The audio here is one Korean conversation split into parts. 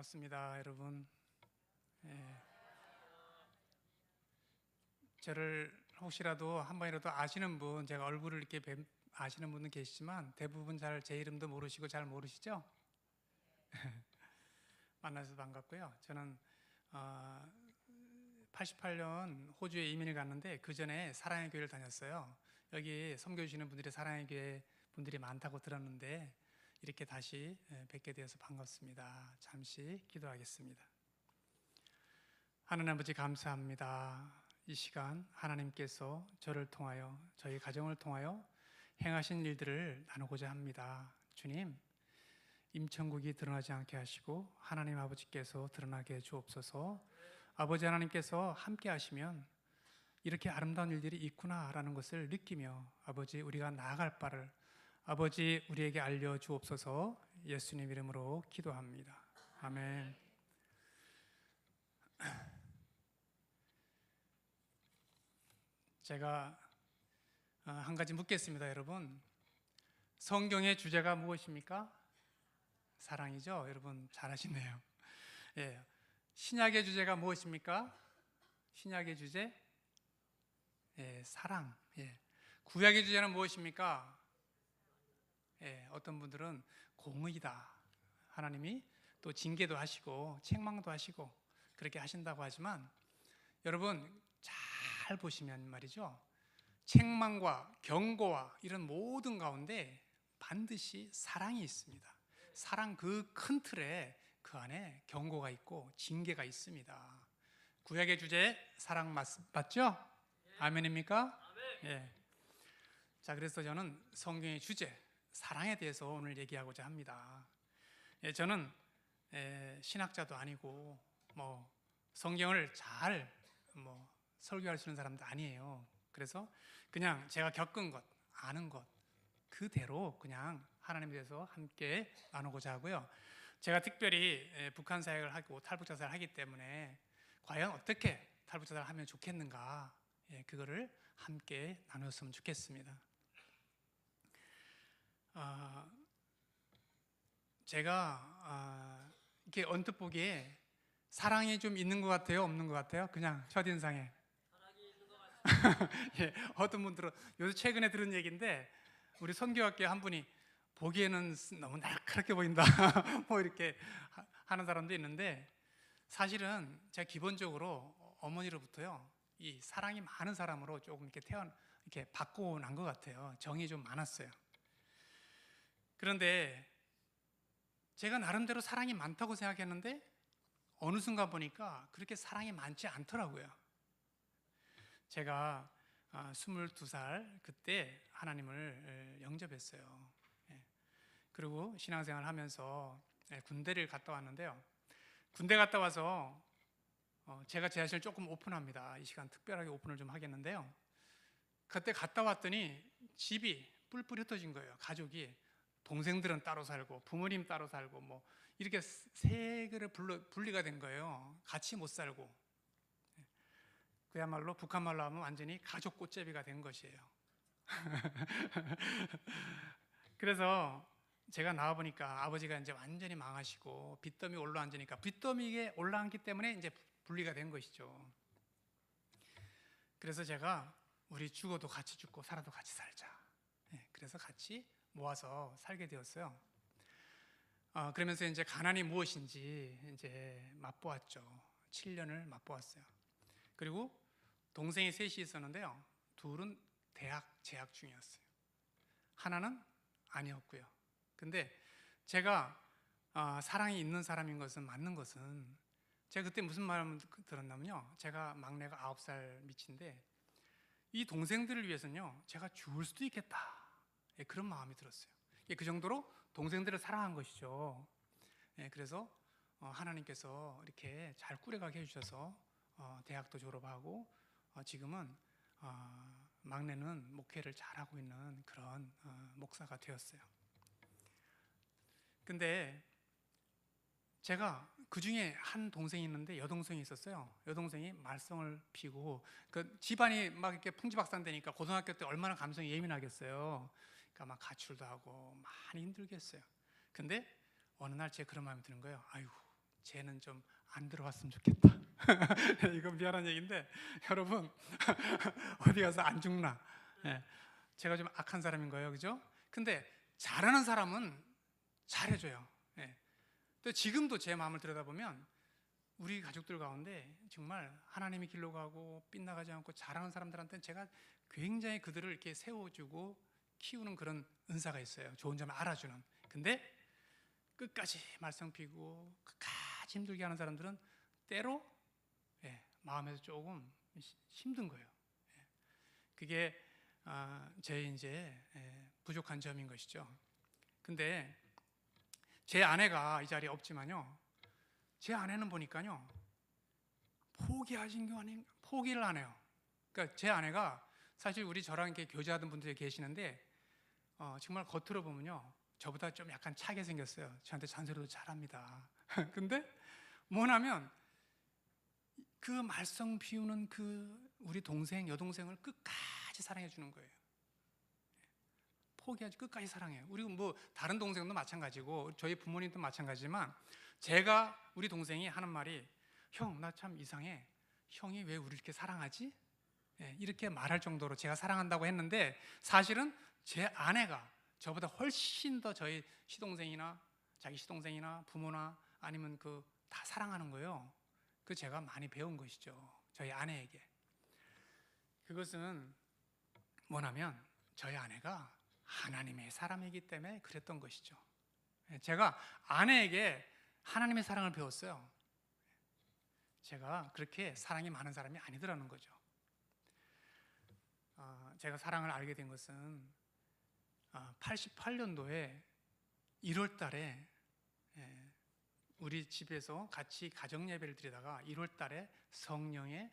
반갑습니다, 여러분. 예, 저를 혹시라도 한 번이라도 아시는 분, 제가 얼굴을 이렇게 아시는 분은 계시지만 대부분 잘 제 이름도 모르시고 잘 모르시죠? 만나서 반갑고요. 저는 88년 호주에 이민을 갔는데 그 전에 사랑의 교회를 다녔어요. 여기 섬겨주시는 분들이 사랑의 교회 분들이 많다고 들었는데 이렇게 다시 뵙게 되어서 반갑습니다. 잠시 기도하겠습니다. 하나님 아버지 감사합니다. 이 시간 하나님께서 저를 통하여 저희 가정을 통하여 행하신 일들을 나누고자 합니다. 주님, 임천국이 드러나지 않게 하시고 하나님 아버지께서 드러나게 해 주옵소서. 아버지 하나님께서 함께 하시면 이렇게 아름다운 일들이 있구나라는 것을 느끼며 아버지 우리가 나아갈 바를 아버지 우리에게 알려 주옵소서. 예수님 이름으로 기도합니다. 아멘. 제가 한 가지 묻겠습니다, 여러분. 성경의 주제가 무엇입니까? 사랑이죠. 여러분 잘하시네요. 예. 신약의 주제가 무엇입니까? 신약의 주제? 예, 사랑. 예. 구약의 주제는 무엇입니까? 예, 어떤 분들은 공의다. 하나님이 또 징계도 하시고 책망도 하시고 그렇게 하신다고 하지만 여러분 잘 보시면 말이죠. 책망과 경고와 이런 모든 가운데 반드시 사랑이 있습니다. 사랑 그 큰 틀에 그 안에 경고가 있고 징계가 있습니다. 구약의 주제 사랑 맞죠? 아멘입니까? 예. 자, 그래서 저는 성경의 주제 사랑에 대해서 오늘 얘기하고자 합니다. 예, 저는 신학자도 아니고 뭐 성경을 잘 설교할 수 있는 사람도 아니에요. 그래서 그냥 제가 겪은 것, 아는 것 그대로 그냥 하나님에 대해서 함께 나누고자 하고요. 제가 특별히 북한 사역을 하고 탈북자살을 하기 때문에 과연 어떻게 탈북자살을 하면 좋겠는가, 그거를 함께 나눴으면 좋겠습니다. 제가 이렇게 언뜻 보기에 사랑이 좀 있는 것 같아요, 없는 것 같아요? 그냥 첫인상에 사랑이 있는 것 같습니다. 예, 어떤 분들은 요새 최근에 들은 얘기인데 우리 선교학교 한 분이 보기에는 너무 날카롭게 보인다 뭐 이렇게 하는 사람도 있는데 사실은 제가 기본적으로 어머니로부터요 이 사랑이 많은 사람으로 조금 이렇게 받고 난 것 같아요. 정이 좀 많았어요. 그런데 제가 나름대로 사랑이 많다고 생각했는데 어느 순간 보니까 그렇게 사랑이 많지 않더라고요. 제가 22살 그때 하나님을 영접했어요. 그리고 신앙생활을 하면서 군대를 갔다 왔는데요. 군대 갔다 와서 제가 제 자신을 조금 오픈합니다. 이 시간 특별하게 오픈을 좀 하겠는데요. 그때 갔다 왔더니 집이 뿔뿔이 흩어진 거예요. 가족이. 동생들은 따로 살고 부모님 따로 살고 뭐 이렇게 세 개를 분리가 된 거예요. 같이 못 살고. 그야말로 북한말로 하면 완전히 가족 꽃제비가 된 것이에요. 그래서 제가 나와보니까 아버지가 이제 완전히 망하시고 빚더미 올라앉으니까 빚더미에 올라앉기 때문에 이제 분리가 된 것이죠. 그래서 제가 우리 죽어도 같이 죽고 살아도 같이 살자. 그래서 같이 모아서 살게 되었어요. 그러면서 이제 가난이 무엇인지 이제 맛보았죠. 7년을 맛보았어요. 그리고 동생이 셋이 있었는데요. 둘은 대학 재학 중이었어요. 하나는 아니었고요. 근데 제가 사랑이 있는 사람인 것은 맞는 것은 제가 그때 무슨 마음을 들었냐면요. 제가 막내가 9살 미치인데 이 동생들을 위해서는요. 제가 죽을 수도 있겠다. 그런 마음이 들었어요. 그 정도로 동생들을 사랑한 것이죠. 그래서 하나님께서 이렇게 잘 꾸려가게 해주셔서 대학도 졸업하고 지금은 막내는 목회를 잘하고 있는 그런 목사가 되었어요. 근데 제가 그 중에 한 동생이 있는데 여동생이 있었어요. 여동생이 말썽을 피고 그 집안이 막 이렇게 풍지박산되니까 고등학교 때 얼마나 감성이 예민하겠어요. 그러니까 막 가출도 하고 많이 힘들겠어요. 근데 어느 날 제가 그런 마음이 드는 거예요. 아이고 쟤는 좀 안 들어왔으면 좋겠다. 이건 미안한 얘기인데 여러분 어디 가서 안 죽나? 예, 제가 좀 악한 사람인 거예요, 그죠? 근데 잘하는 사람은 잘해줘요. 예. 또 지금도 제 마음을 들여다보면 우리 가족들 가운데 정말 하나님의 길로 가고 빗나가지 않고 잘하는 사람들한테는 제가 굉장히 그들을 이렇게 세워주고 키우는 그런 은사가 있어요. 좋은 점을 알아주는. 근데 끝까지 말썽 피고 끝까지 힘들게 하는 사람들은 때로 마음에서 조금 힘든 거예요. 그게 제 이제 부족한 점인 것이죠. 근데 제 아내가 이 자리에 없지만요, 제 아내는 보니까요 포기를 안 해요. 그러니까 제 아내가 사실 우리 저랑 이렇게 교제하던 분들이 계시는데 정말 겉으로 보면요 저보다 좀 약간 차게 생겼어요. 저한테 잔소리도 잘합니다. 근데 뭐냐면 그 말썽 피우는 그 우리 동생, 여동생을 끝까지 사랑해 주는 거예요. 포기하지 끝까지 사랑해요. 우리 뭐 다른 동생도 마찬가지고 저희 부모님도 마찬가지지만 제가 우리 동생이 하는 말이 형, 나 참 이상해. 형이 왜 우리 이렇게 사랑하지? 이렇게 말할 정도로 제가 사랑한다고 했는데 사실은 제 아내가 저보다 훨씬 더 저희 시동생이나 자기 시동생이나 부모나 아니면 그 다 사랑하는 거예요. 그 제가 많이 배운 것이죠. 저희 아내에게. 그것은 뭐냐면 저희 아내가 하나님의 사람이기 때문에 그랬던 것이죠. 제가 아내에게 하나님의 사랑을 배웠어요. 제가 그렇게 사랑이 많은 사람이 아니더라는 거죠. 제가 사랑을 알게 된 것은 88년도에 1월 달에 우리 집에서 같이 가정 예배를 드리다가 1월 달에 성령의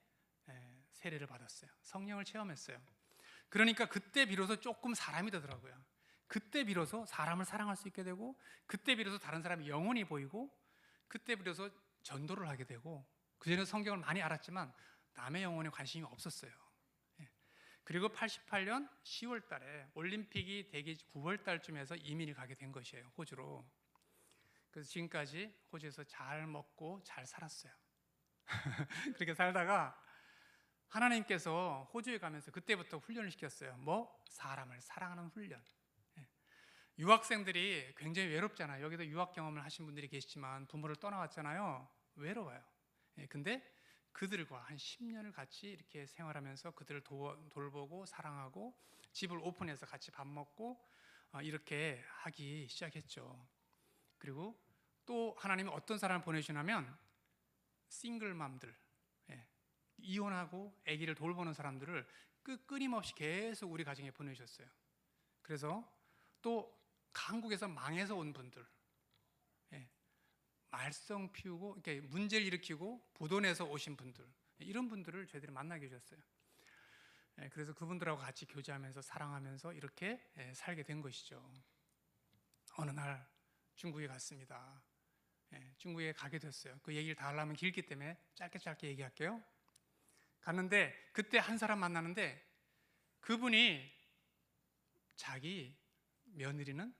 세례를 받았어요. 성령을 체험했어요. 그러니까 그때 비로소 조금 사람이 되더라고요. 그때 비로소 사람을 사랑할 수 있게 되고, 그때 비로소 다른 사람의 영혼이 보이고, 그때 비로소 전도를 하게 되고, 그전에 성경을 많이 알았지만 남의 영혼에 관심이 없었어요. 그리고 88년 10월 달에 올림픽이 되기 9월 달쯤에서 이민을 가게 된 것이에요, 호주로. 그래서 지금까지 호주에서 잘 먹고 잘 살았어요. 그렇게 살다가 하나님께서 호주에 가면서 그때부터 훈련을 시켰어요. 뭐? 사람을 사랑하는 훈련. 유학생들이 굉장히 외롭잖아요. 여기도 유학 경험을 하신 분들이 계시지만 부모를 떠나왔잖아요. 외로워요. 근데 그들과 한 10년을 같이 이렇게 생활하면서 그들을 돌보고 사랑하고 집을 오픈해서 같이 밥 먹고 이렇게 하기 시작했죠. 그리고 또 하나님이 어떤 사람을 보내주냐면 싱글맘들, 이혼하고 아기를 돌보는 사람들을 끊임없이 계속 우리 가정에 보내주셨어요. 그래서 또 한국에서 망해서 온 분들, 말썽 피우고 이렇게 문제를 일으키고 부도내서 오신 분들, 이런 분들을 저희들이 만나게 해주셨어요. 그래서 그분들하고 같이 교제하면서 사랑하면서 이렇게 살게 된 것이죠. 어느 날 중국에 갔습니다. 중국에 가게 됐어요. 그 얘기를 다 하려면 길기 때문에 짧게 얘기할게요. 갔는데 그때 한 사람 만나는데 그분이 자기 며느리는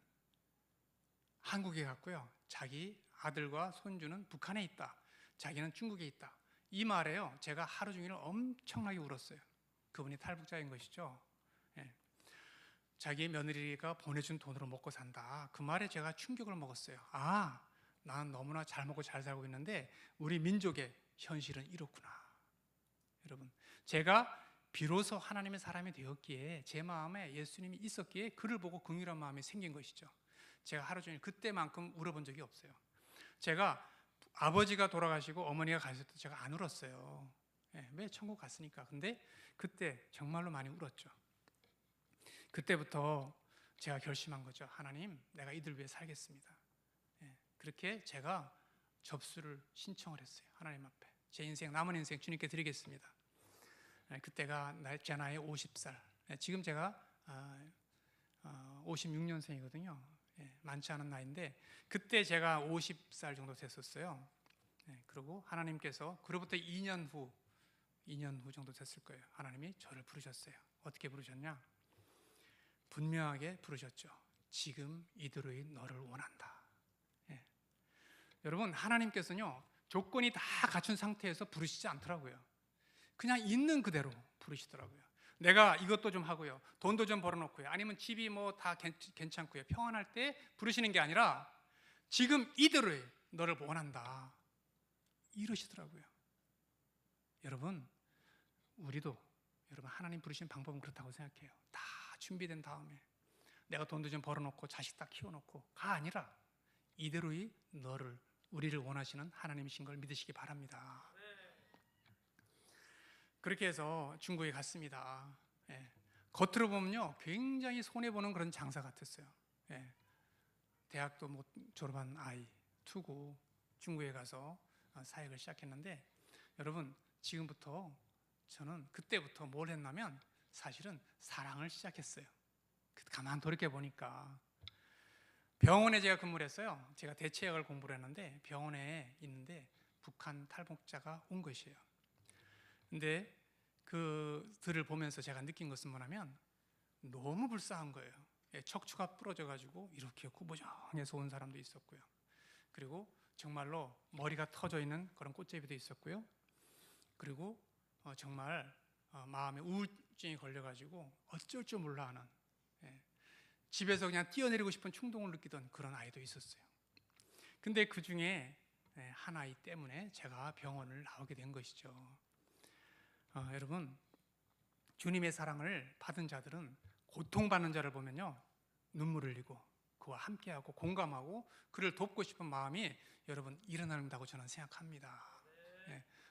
한국에 갔고요, 자기 아들과 손주는 북한에 있다, 자기는 중국에 있다. 이 말에요 제가 하루 종일 엄청나게 울었어요. 그분이 탈북자인 것이죠. 자기 며느리가 보내준 돈으로 먹고 산다. 그 말에 제가 충격을 먹었어요. 난 너무나 잘 먹고 잘 살고 있는데 우리 민족의 현실은 이렇구나. 여러분, 제가 비로소 하나님의 사람이 되었기에 제 마음에 예수님이 있었기에 그를 보고 긍휼한 마음이 생긴 것이죠. 제가 하루 종일 그때만큼 울어본 적이 없어요. 제가 아버지가 돌아가시고 어머니가 가셨을 때 제가 안 울었어요. 왜? 천국 갔으니까. 근데 그때 정말로 많이 울었죠. 그때부터 제가 결심한 거죠. 하나님, 내가 이들 위해 살겠습니다. 그렇게 제가 접수를 신청을 했어요. 하나님 앞에. 제 인생, 남은 인생 주님께 드리겠습니다. 그때가 제 나이 50살. 지금 제가 56년생이거든요. 많지 않은 나이인데 그때 제가 50살 정도 됐었어요. 그리고 하나님께서 그로부터 2년 후 정도 됐을 거예요. 하나님이 저를 부르셨어요. 어떻게 부르셨냐? 분명하게 부르셨죠. 지금 이들의 너를 원한다. 여러분, 하나님께서는요 조건이 다 갖춘 상태에서 부르시지 않더라고요. 그냥 있는 그대로 부르시더라고요. 내가 이것도 좀 하고요, 돈도 좀 벌어놓고요, 아니면 집이 뭐 다 괜찮고요, 평안할 때 부르시는 게 아니라 지금 이대로의 너를 원한다 이러시더라고요. 여러분, 우리도 여러분 하나님 부르시는 방법은 그렇다고 생각해요. 다 준비된 다음에 내가 돈도 좀 벌어놓고 자식 다 키워놓고가 아니라 이대로의 너를, 우리를 원하시는 하나님이신 걸 믿으시기 바랍니다. 그렇게 해서 중국에 갔습니다. 예. 겉으로 보면요 굉장히 손해보는 그런 장사 같았어요. 예. 대학도 못 졸업한 아이 투고 중국에 가서 사역을 시작했는데, 여러분 지금부터 저는 그때부터 뭘 했냐면 사실은 사랑을 시작했어요. 가만 돌이켜 보니까 병원에 제가 근무를 했어요. 제가 대체학을 공부를 했는데 병원에 있는데 북한 탈북자가 온 것이에요. 근데 그들을 보면서 제가 느낀 것은 뭐냐면 너무 불쌍한 거예요. 척추가 부러져 가지고 이렇게 구부정해서 온 사람도 있었고요, 그리고 정말로 머리가 터져 있는 그런 꽃제비도 있었고요, 그리고 정말 마음에 우울증이 걸려 가지고 어쩔 줄 몰라 하는, 집에서 그냥 뛰어내리고 싶은 충동을 느끼던 그런 아이도 있었어요. 근데 그 중에 한 아이 때문에 제가 병원을 나오게 된 것이죠. 여러분, 주님의 사랑을 받은 자들은 고통받는 자를 보면요 눈물을 흘리고 그와 함께하고 공감하고 그를 돕고 싶은 마음이 여러분 일어난다고 저는 생각합니다.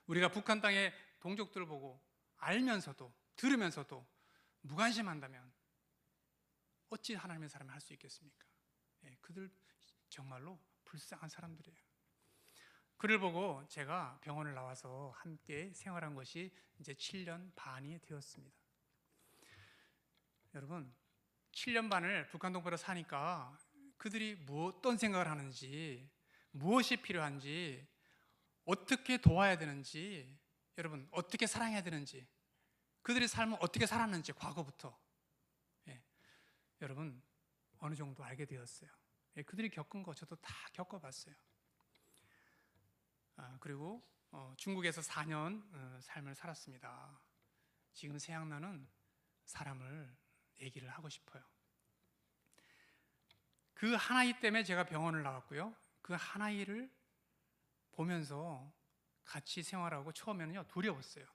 우리가 북한 땅의 동족들을 보고 알면서도 들으면서도 무관심한다면 어찌 하나님의 사람을 할 수 있겠습니까? 그들 정말로 불쌍한 사람들이에요. 그를 보고 제가 병원을 나와서 함께 생활한 것이 이제 7년 반이 되었습니다. 여러분, 7년 반을 북한 동포로 사니까 그들이 어떤 생각을 하는지, 무엇이 필요한지, 어떻게 도와야 되는지, 여러분 어떻게 사랑해야 되는지, 그들의 삶은 어떻게 살았는지 과거부터 여러분 어느 정도 알게 되었어요. 그들이 겪은 거 저도 다 겪어봤어요. 그리고 중국에서 4년 삶을 살았습니다. 지금 생각나는 사람을 얘기를 하고 싶어요. 그 하나이 때문에 제가 병원을 나왔고요, 그 하나이를 보면서 같이 생활하고 처음에는요 두려웠어요.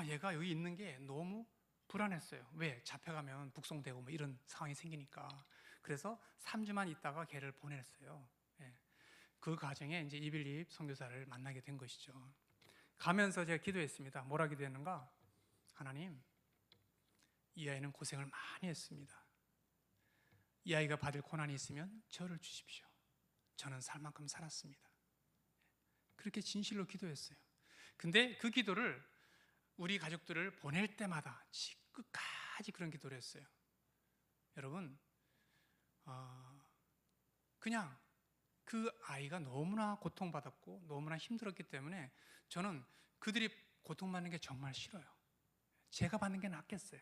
얘가 여기 있는 게 너무 불안했어요. 왜? 잡혀가면 북송되고 뭐 이런 상황이 생기니까. 그래서 3주만 있다가 걔를 보냈어요. 그 과정에 이제 이빌립 선교사를 만나게 된 것이죠. 가면서 제가 기도했습니다. 뭐라 기도했는가? 하나님, 이 아이는 고생을 많이 했습니다. 이 아이가 받을 고난이 있으면 저를 주십시오. 저는 살 만큼 살았습니다. 그렇게 진실로 기도했어요. 근데 그 기도를 우리 가족들을 보낼 때마다 끝까지 그런 기도를 했어요. 여러분, 그냥 그 아이가 너무나 고통받았고 너무나 힘들었기 때문에 저는 그들이 고통받는 게 정말 싫어요. 제가 받는 게 낫겠어요.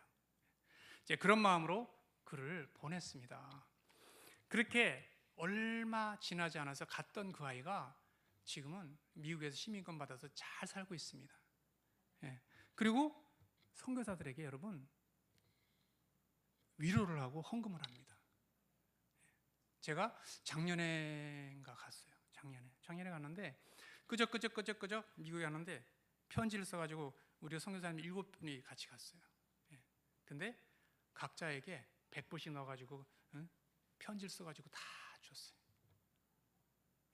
이제 그런 마음으로 그를 보냈습니다. 그렇게 얼마 지나지 않아서 갔던 그 아이가 지금은 미국에서 시민권 받아서 잘 살고 있습니다. 그리고 선교사들에게 여러분 위로를 하고 헌금을 합니다. 제가 작년에인가 갔어요. 작년에 갔는데 그저 미국에 갔는데 편지를 써가지고 우리 선교사님 7분이 같이 갔어요. 근데 각자에게 100불씩 넣어가지고 편지를 써가지고 다 줬어요.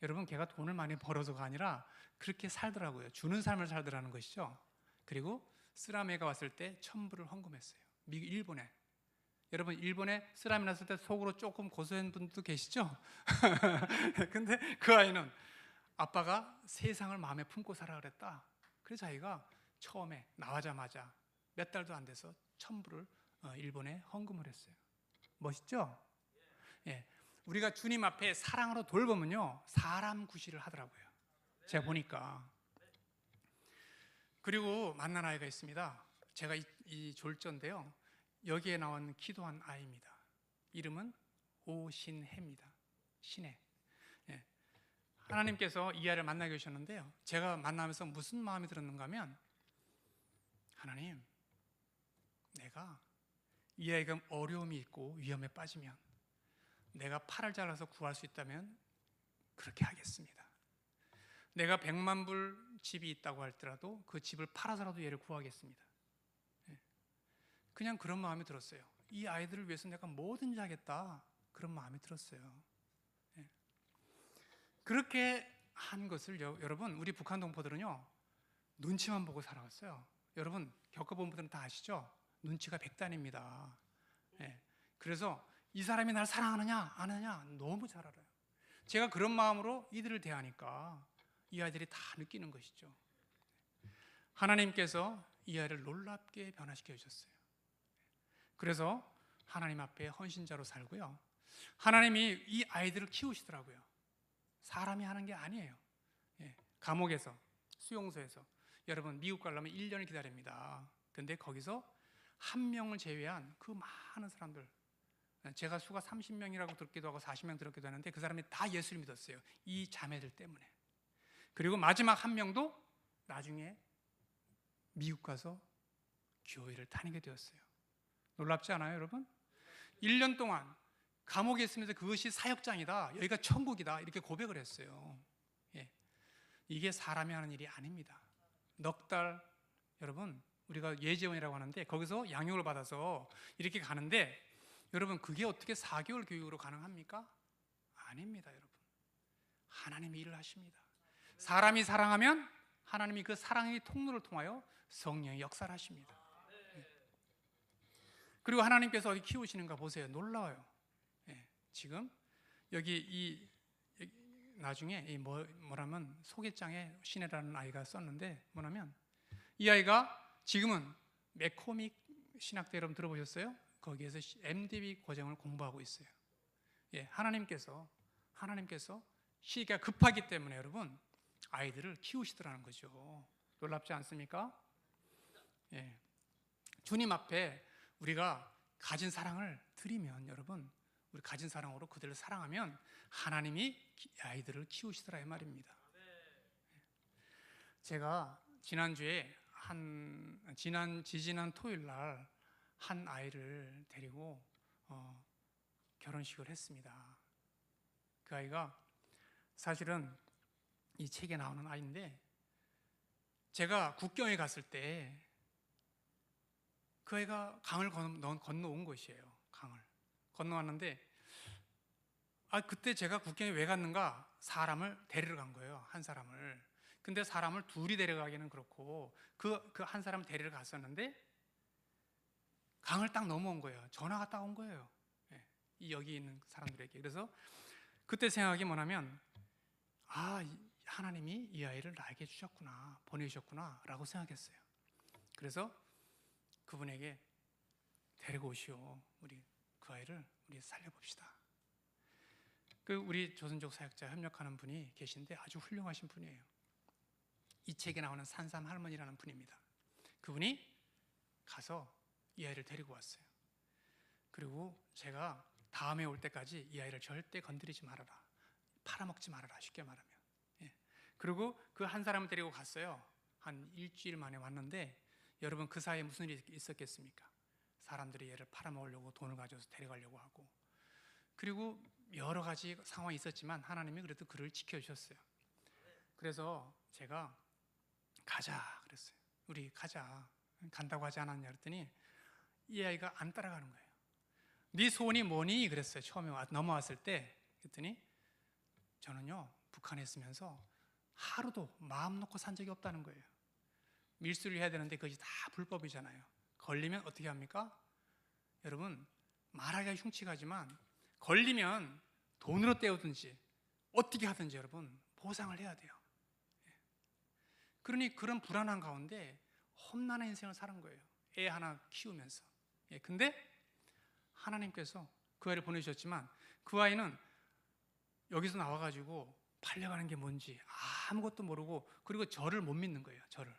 여러분, 걔가 돈을 많이 벌어서가 아니라 그렇게 살더라고요. 주는 삶을 살더라는 것이죠. 그리고 쓰라미가 왔을 때 1,000불을 헌금했어요. 일본에. 여러분, 일본에 쓰라미 났을 때 속으로 조금 고소한 분도 계시죠? 근데 그 아이는 아빠가 세상을 마음에 품고 살아 그랬다. 그래서 아이가 처음에 나와자마자 몇 달도 안 돼서 1,000불을 일본에 헌금을 했어요. 멋있죠? 우리가 주님 앞에 사랑으로 돌보면요 사람 구실을 하더라고요. 제가 보니까. 그리고 만난 아이가 있습니다. 제가 이 졸전인데요, 여기에 나온 기도한 아이입니다. 이름은 오신혜입니다. 신혜. 하나님께서 이 아이를 만나게 하셨는데요, 제가 만나면서 무슨 마음이 들었는가 하면, 하나님, 내가 이 아이가 어려움이 있고 위험에 빠지면 내가 팔을 잘라서 구할 수 있다면 그렇게 하겠습니다. 내가 100만 불 집이 있다고 할지라도 그 집을 팔아서라도 얘를 구하겠습니다. 그냥 그런 마음이 들었어요. 이 아이들을 위해서 내가 뭐든지 하겠다, 그런 마음이 들었어요. 그렇게 한 것을 여러분, 우리 북한 동포들은요, 눈치만 보고 살아왔어요. 여러분 겪어본 분들은 다 아시죠? 눈치가 백단입니다. 그래서 이 사람이 날 사랑하느냐 안 하느냐 너무 잘 알아요. 제가 그런 마음으로 이들을 대하니까 이 아이들이 다 느끼는 것이죠. 하나님께서 이 아이를 놀랍게 변화시켜 주셨어요. 그래서 하나님 앞에 헌신자로 살고요, 하나님이 이 아이들을 키우시더라고요. 사람이 하는 게 아니에요. 감옥에서, 수용소에서, 여러분 미국 가려면 1년을 기다립니다. 근데 거기서 한 명을 제외한 그 많은 사람들, 제가 수가 30명이라고 듣기도 하고 40명 들었기도 하는데 그 사람이 다 예수를 믿었어요. 이 자매들 때문에. 그리고 마지막 한 명도 나중에 미국 가서 교회를 다니게 되었어요. 놀랍지 않아요, 여러분? 1년 동안 감옥에 있으면서 그것이 사역장이다, 여기가 천국이다, 이렇게 고백을 했어요. 이게 사람이 하는 일이 아닙니다. 넉 달, 여러분, 우리가 예재원이라고 하는데 거기서 양육을 받아서 이렇게 가는데, 여러분 그게 어떻게 4개월 교육으로 가능합니까? 아닙니다, 여러분. 하나님이 일을 하십니다. 사람이 사랑하면 하나님이 그 사랑의 통로를 통하여 성령의 역사를 하십니다. 그리고 하나님께서 어디 키우시는가 보세요. 놀라워요. 지금 여기 나중에 뭐라면 소개장에 신혜라는 아이가 썼는데, 뭐냐면 이 아이가 지금은 매코믹 신학대, 여러분 들어보셨어요? 거기에서 MDB 과정을 공부하고 있어요. 하나님께서 시기가 급하기 때문에 여러분 아이들을 키우시더라는 거죠. 놀랍지 않습니까? 주님 앞에 우리가 가진 사랑을 드리면, 여러분 우리 가진 사랑으로 그들을 사랑하면 하나님이 아이들을 키우시더라, 이 말입니다. 제가 지난주에 지지난 토요일 날 한 아이를 데리고 결혼식을 했습니다. 그 아이가 사실은 이 책에 나오는 아이인데, 제가 국경에 갔을 때 그 아이가 강을 건너온 것이에요. 강을 건너왔는데, 그때 제가 국경에 왜 갔는가, 사람을 데리러 간 거예요, 한 사람을. 근데 사람을 둘이 데려가기는 그렇고 그 한 사람을 데리러 갔었는데 강을 딱 넘어온 거예요. 전화가 딱 온 거예요, 여기 있는 사람들에게. 그래서 그때 생각이 뭐냐면, 하나님이 이 아이를 나에게 주셨구나, 보내주셨구나 라고 생각했어요. 그래서 그분에게 데리고 오시오, 우리 그 아이를 우리 살려봅시다. 우리 조선족 사역자 협력하는 분이 계신데 아주 훌륭하신 분이에요. 이 책에 나오는 산삼 할머니라는 분입니다. 그분이 가서 이 아이를 데리고 왔어요. 그리고 제가 다음에 올 때까지 이 아이를 절대 건드리지 말아라, 팔아먹지 말아라, 쉽게 말하면. 그리고 그 한 사람을 데리고 갔어요. 한 일주일 만에 왔는데, 여러분 그 사이에 무슨 일이 있었겠습니까? 사람들이 얘를 팔아먹으려고 돈을 가져서 데려가려고 하고, 그리고 여러 가지 상황이 있었지만 하나님이 그래도 그를 지켜주셨어요. 그래서 제가 가자 그랬어요. 우리 가자. 간다고 하지 않았냐 그랬더니 이 아이가 안 따라가는 거예요. 네 소원이 뭐니? 그랬어요. 처음에 넘어왔을 때. 그랬더니 저는요, 북한에 있으면서 하루도 마음 놓고 산 적이 없다는 거예요. 밀수를 해야 되는데 그것이 다 불법이잖아요. 걸리면 어떻게 합니까? 여러분 말하기가 흉측하지만 걸리면 돈으로 때우든지 어떻게 하든지 여러분 보상을 해야 돼요. 그러니 그런 불안한 가운데 험난한 인생을 사는 거예요. 애 하나 키우면서. 근데 하나님께서 그 아이를 보내주셨지만 그 아이는 여기서 나와가지고 팔려가는 게 뭔지 아무것도 모르고, 그리고 저를 못 믿는 거예요. 저를.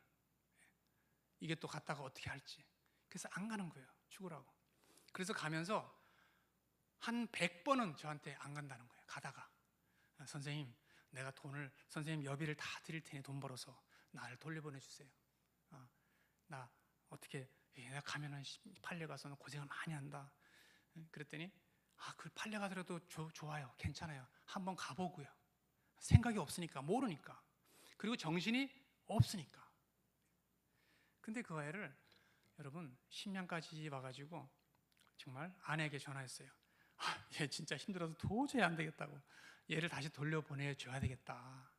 이게 또 갔다가 어떻게 할지. 그래서 안 가는 거예요, 죽으라고. 그래서 가면서 한 100번은 저한테 안 간다는 거예요. 가다가 선생님 내가 돈을 선생님 여비를 다 드릴 테니 돈 벌어서 나를 돌려보내주세요. 나 어떻게 내가 가면은 팔려가서는 고생을 많이 한다. 그랬더니 그 팔려가더라도 좋아요. 괜찮아요. 한번 가보고요. 생각이 없으니까, 모르니까, 그리고 정신이 없으니까. 근데 그 애를 여러분 10년까지 와가지고 정말 아내에게 전화했어요. 얘 진짜 힘들어서 도저히 안 되겠다고, 얘를 다시 돌려보내줘야 되겠다.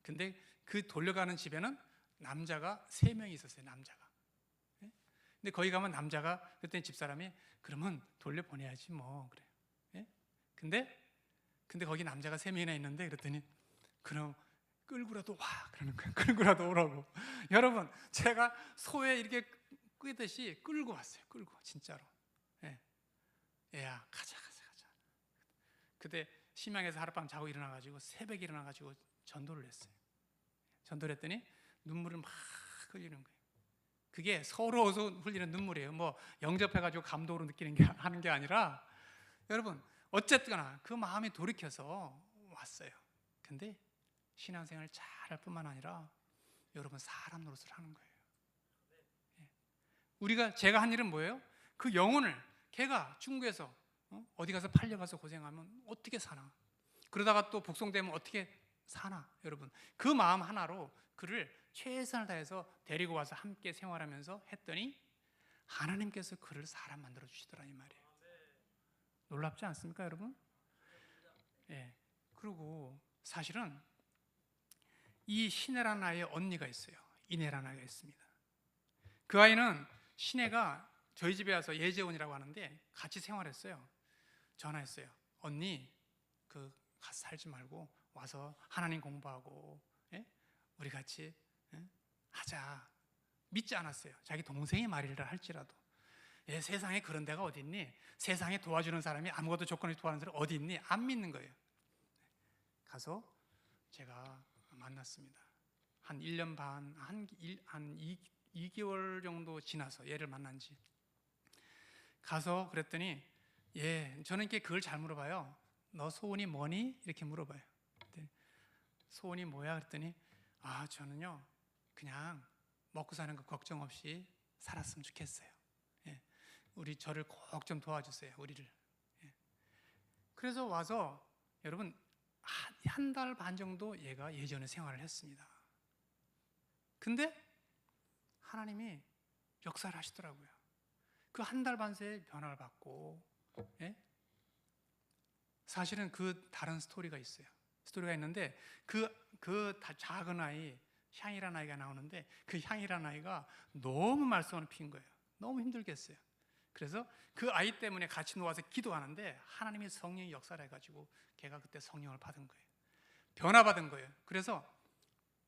근데 그 돌려가는 집에는 남자가 3명이 있었어요. 남자가. 근데 거기 가면 남자가, 그때 집사람이 그러면 돌려보내야지 뭐 그래요. 근데 거기 남자가 3명이나 있는데, 그랬더니 그럼 끌고라도 와 그러는 거예요. 끌고라도 오라고. 여러분, 제가 소에 이렇게 끄듯이 끌고 왔어요. 끌고, 진짜로. 얘야 가자. 그때 심양에서 하룻밤 자고 일어나가지고 새벽에 일어나가지고 전도를 했어요. 전도를 했더니 눈물을 막 흘리는 거예요. 그게 서러워서 흘리는 눈물이에요. 뭐 영접해가지고 감동으로 하는 게 아니라, 여러분 어쨌거나 그 마음이 돌이켜서 왔어요. 근데 신앙생활을 잘할 뿐만 아니라 여러분 사람 노릇을 하는 거예요. 제가 한 일은 뭐예요? 그 영혼을, 걔가 중국에서 어디 가서 팔려가서 고생하면 어떻게 사나, 그러다가 또 복송되면 어떻게 사나, 여러분 그 마음 하나로 그를 최선을 다해서 데리고 와서 함께 생활하면서 했더니 하나님께서 그를 사람 만들어 주시더라, 이 말이에요. 놀랍지 않습니까, 여러분? 그리고 사실은 이 신혜라는 아이의 언니가 있어요. 이내라는 아이가 있습니다. 그 아이는 신혜가 저희 집에 와서 예재원이라고 하는데 같이 생활했어요. 전화했어요. 언니, 가서 살지 말고 와서 하나님 공부하고 우리 같이 하자. 믿지 않았어요. 자기 동생이 말이라 할지라도. 세상에 그런 데가 어디 있니? 세상에 도와주는 사람이 아무것도 조건 없이 도와주는 사람이 어디 있니? 안 믿는 거예요. 가서 제가 만났습니다. 한 1년 반, 한 2개월 정도 지나서 얘를 만난 지. 가서 그랬더니 저는 그걸 잘 물어봐요. 너 소원이 뭐니? 이렇게 물어봐요. 소원이 뭐야? 그랬더니 저는요 그냥 먹고 사는 거 걱정 없이 살았으면 좋겠어요. 저를 꼭 좀 도와주세요, 우리를. 그래서 와서 여러분 한 달 반 정도 얘가 예전에 생활을 했습니다. 근데 하나님이 역사를 하시더라고요. 그 한 달 반 새에 변화를 받고, 사실은 그 다른 스토리가 있어요. 스토리가 있는데 그 작은 아이 향이라는 아이가 나오는데, 그 향이라는 아이가 너무 말썽을 피운 거예요. 너무 힘들겠어요. 그래서 그 아이 때문에 같이 놓아서 기도하는데 하나님이 성령이 역사를 해가지고 걔가 그때 성령을 받은 거예요. 변화받은 거예요. 그래서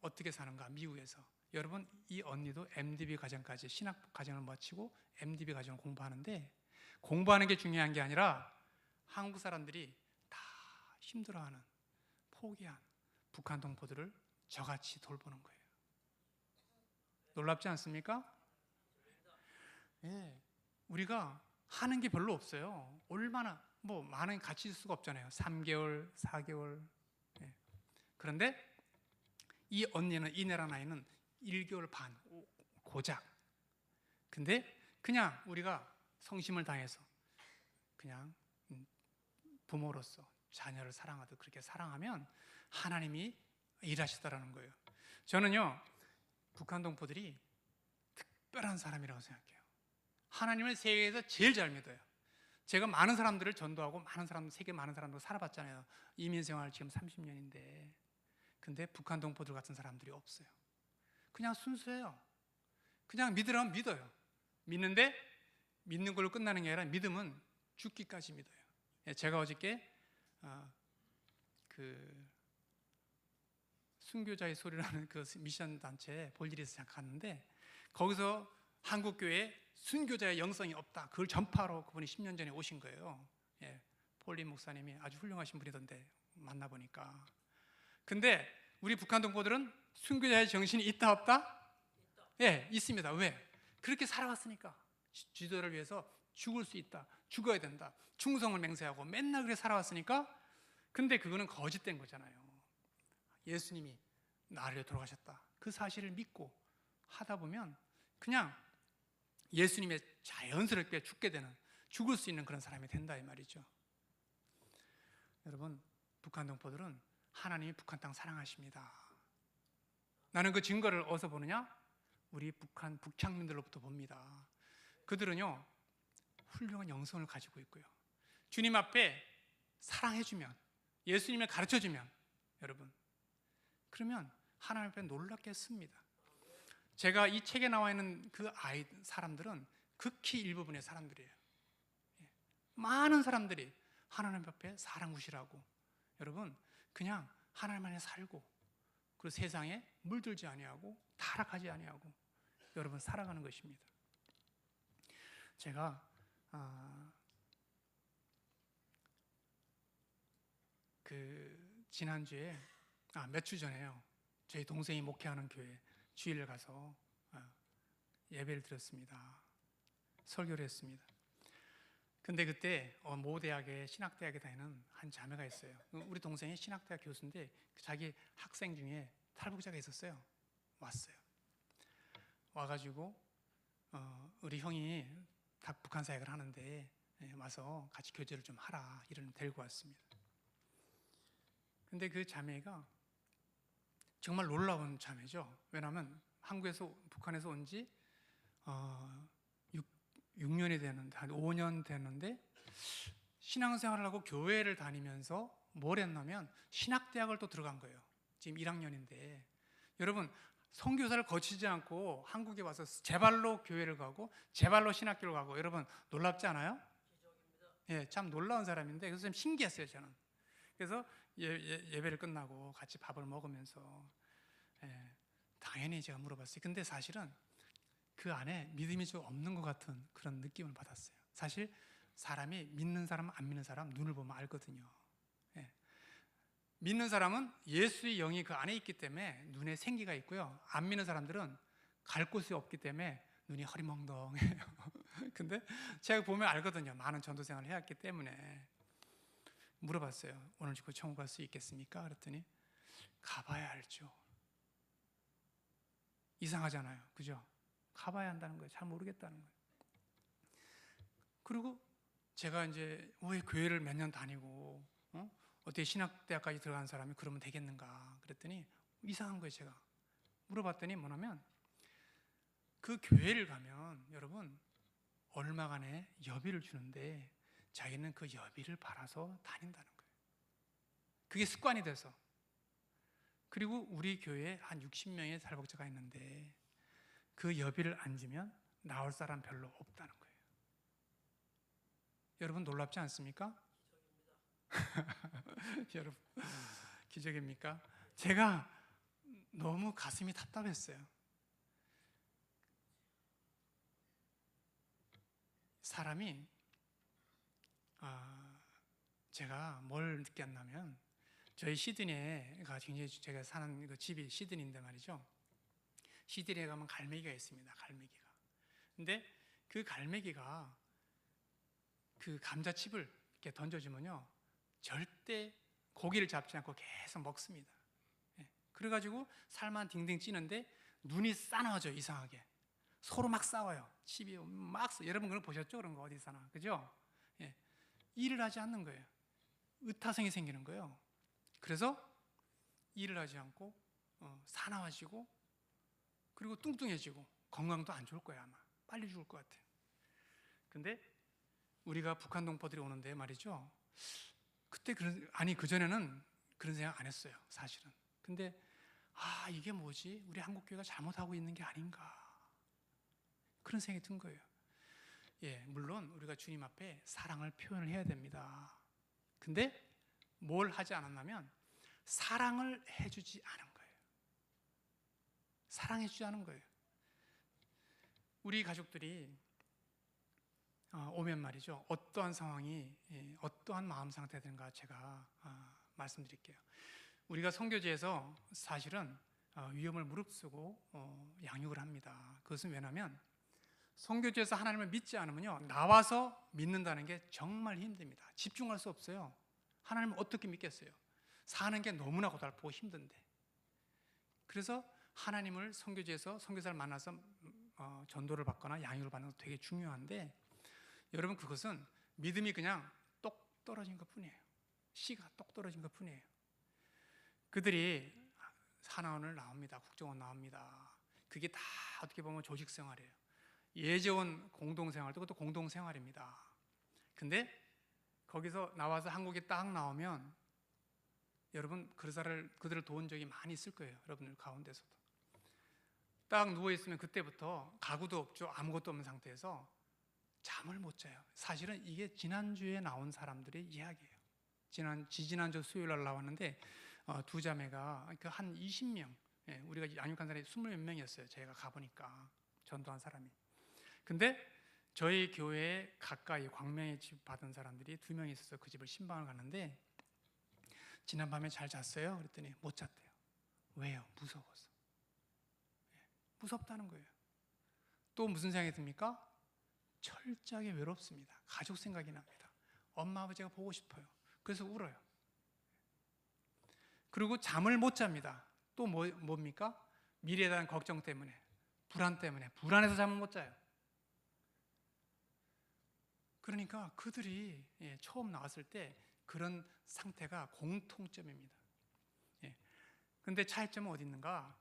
어떻게 사는가, 미국에서. 여러분 이 언니도 MDB 과정까지, 신학 과정을 마치고 MDB 과정을 공부하는데, 공부하는 게 중요한 게 아니라 한국 사람들이 다 힘들어하는, 포기한 북한 동포들을 저같이 돌보는 거예요. 놀랍지 않습니까? 우리가 하는 게 별로 없어요. 얼마나 많은 같이 있을 수가 없잖아요. 3개월, 4개월. 그런데 이 언니는, 이내란 아이는 1개월 반 고작. 근데 그냥 우리가 성심을 다해서 그냥 부모로서 자녀를 사랑하듯 그렇게 사랑하면 하나님이 일하시더라는 거예요. 저는요 북한 동포들이 특별한 사람이라고 생각해요. 하나님을 세계에서 제일 잘 믿어요. 제가 많은 사람들을 전도하고 세계 많은 사람들 살아봤잖아요. 이민생활 지금 30년인데. 근데 북한 동포들 같은 사람들이 없어요. 그냥 순수해요. 그냥 믿으라면 믿어요. 믿는데 믿는 걸로 끝나는 게 아니라 믿음은 죽기까지 믿어요. 제가 어저께 그 순교자의 소리라는 그 미션 단체에 볼 일이 있어서 갔는데, 거기서 한국 교회에 순교자의 영성이 없다, 그걸 전파하러 그분이 10년 전에 오신 거예요. 폴린 목사님이 아주 훌륭하신 분이던데, 만나보니까. 근데 우리 북한 동포들은 순교자의 정신이 있다 없다? 있습니다. 왜? 그렇게 살아왔으니까. 지도를 위해서 죽을 수 있다, 죽어야 된다, 충성을 맹세하고 맨날 그렇게 살아왔으니까. 근데 그거는 거짓된 거잖아요. 예수님이 나를 위해 돌아가셨다. 그 사실을 믿고 하다 보면 그냥 예수님의 자연스럽게 죽게 되는, 죽을 수 있는 그런 사람이 된다 이 말이죠. 여러분, 북한 동포들은 하나님이 북한 땅 사랑하십니다. 나는 그 증거를 어디서 보느냐? 우리 북한 북창민들로부터 봅니다. 그들은요, 훌륭한 영성을 가지고 있고요, 주님 앞에 사랑해주면, 예수님을 가르쳐주면, 여러분, 그러면 하나님 앞에 놀랍게 씁니다. 제가 이 책에 나와 있는 그 사람들은 극히 일부분의 사람들이에요. 많은 사람들이 하나님 앞에 사랑구실하고, 여러분, 그냥 하나님 안에 살고, 그리고 세상에 물들지 아니하고 타락하지 아니하고 여러분 살아가는 것입니다. 제가 지난주에 몇 주 전에요, 저희 동생이 목회하는 교회 주일을 가서 예배를 드렸습니다. 설교를 했습니다. 근데 그때 모 대학에 신학대학에 다니는 한 자매가 있어요. 우리 동생이 신학대학 교수인데 자기 학생 중에 탈북자가 있었어요. 왔어요. 와가지고 우리 형이 북한 사역을 하는데 와서 같이 교제를 좀 하라, 이런 데리고 왔습니다. 근데 그 자매가 정말 놀라운 자매죠. 왜냐하면 한국에서, 북한에서 온 지 6년이 되는데, 한 5년 되는데 신앙생활을 하고 교회를 다니면서 뭘 했냐면 신학대학을 또 들어간 거예요. 지금 1학년인데 여러분, 선교사를 거치지 않고 한국에 와서 제 발로 교회를 가고 제 발로 신학교를 가고, 여러분 놀랍지 않아요? 예, 참 놀라운 사람인데 그래서 좀 신기했어요 저는. 그래서 예배를 끝나고 같이 밥을 먹으면서 당연히 제가 물어봤어요. 근데 사실은 그 안에 믿음이 좀 없는 것 같은 그런 느낌을 받았어요. 사실 사람이 믿는 사람 안 믿는 사람 눈을 보면 알거든요. 믿는 사람은 예수의 영이 그 안에 있기 때문에 눈에 생기가 있고요, 안 믿는 사람들은 갈 곳이 없기 때문에 눈이 허리멍덩해요. 근데 제가 보면 알거든요. 많은 전도생활을 해왔기 때문에. 물어봤어요. 오늘 죽고 천국 갈 수 있겠습니까? 그랬더니 가봐야 알죠. 이상하잖아요, 그죠? 가봐야 한다는 거예요. 잘 모르겠다는 거예요. 그리고 제가 이제 왜 교회를 몇 년 다니고 어떻게 신학대학까지 들어간 사람이 그러면 되겠는가 그랬더니 이상한 거예요. 제가 물어봤더니 뭐냐면 그 교회를 가면 여러분 얼마간의 여비를 주는데 자기는 그 여비를 받아서 다닌다는 거예요. 그게 습관이 돼서. 그리고 우리 교회에 한 60명의 탈북자가 있는데 그 여비를 안 주면 나올 사람 별로 없다는 거예요. 여러분 놀랍지 않습니까? 여러분 기적입니까? 제가 너무 가슴이 답답했어요. 사람이 제가 뭘 느꼈냐면 저희 시드니가 굉장히, 제가 사는 그 집이 시드니인데 말이죠, 시드니에 가면 갈매기가 있습니다. 갈매기가. 근데 그 갈매기가 그 감자칩을 이렇게 던져주면요 절대 고기를 잡지 않고 계속 먹습니다. 그래가지고 살만 딩딩 찌는데 눈이 싸나워져. 이상하게 서로 막 싸워요. 칩이 막 여러분 그런 거 보셨죠? 그런 거 어디서나, 그죠? 일을 하지 않는 거예요. 의타성이 생기는 거예요. 그래서 일을 하지 않고 사나워지고, 그리고 뚱뚱해지고 건강도 안 좋을 거예요. 아마 빨리 죽을 것 같아요. 근데 우리가 북한 동포들이 오는데 말이죠, 그때 그전에는 그런 생각 안 했어요 사실은. 근데 이게 뭐지? 우리 한국교회가 잘못하고 있는 게 아닌가, 그런 생각이 든 거예요. 물론 우리가 주님 앞에 사랑을 표현을 해야 됩니다. 근데 뭘 하지 않았냐면 사랑을 해주지 않은 거예요. 사랑해주지 않은 거예요. 우리 가족들이 오면 말이죠, 어떠한 상황이, 어떠한 마음 상태든가 제가 말씀드릴게요. 우리가 선교지에서 사실은 위험을 무릅쓰고 양육을 합니다. 그것은 왜냐하면 선교지에서 하나님을 믿지 않으면요 나와서 믿는다는 게 정말 힘듭니다. 집중할 수 없어요. 하나님을 어떻게 믿겠어요? 사는 게 너무나 고달프고 힘든데. 그래서 하나님을 선교지에서 선교사를 만나서 전도를 받거나 양육을 받는 것도 되게 중요한데, 여러분 그것은 믿음이 그냥 똑 떨어진 것 뿐이에요. 씨가 똑 떨어진 것 뿐이에요. 그들이 하나원을 나옵니다. 국정원 나옵니다. 그게 다 어떻게 보면 조직 생활이에요. 예재원 공동생활도 그것도 공동생활입니다. 근데 거기서 나와서 한국에 딱 나오면 여러분 그들을 도운 적이 많이 있을 거예요. 여러분들 가운데서도 딱 누워있으면 그때부터 가구도 없죠. 아무것도 없는 상태에서 잠을 못 자요. 사실은 이게 지난주에 나온 사람들의 이야기예요. 지난주 수요일 날 나왔는데 두 자매가 한 20명, 우리가 양육한 사람이 20몇 명이었어요. 제가 가보니까 전도한 사람이. 근데 저희 교회에 가까이 광명에 집 받은 사람들이 2명 있어서 그 집을 신방을 갔는데 지난밤에 잘 잤어요? 그랬더니 못 잤대요. 왜요? 무서워서. 무섭다는 거예요. 또 무슨 생각이 듭니까? 철저하게 외롭습니다. 가족 생각이 납니다. 엄마 아버지가 보고 싶어요. 그래서 울어요. 그리고 잠을 못 잡니다. 또 뭡니까? 미래에 대한 걱정 때문에, 불안 때문에, 불안해서 잠을 못 자요. 그러니까 그들이 처음 나왔을 때 그런 상태가 공통점입니다. 그런데 차이점은 어디 있는가?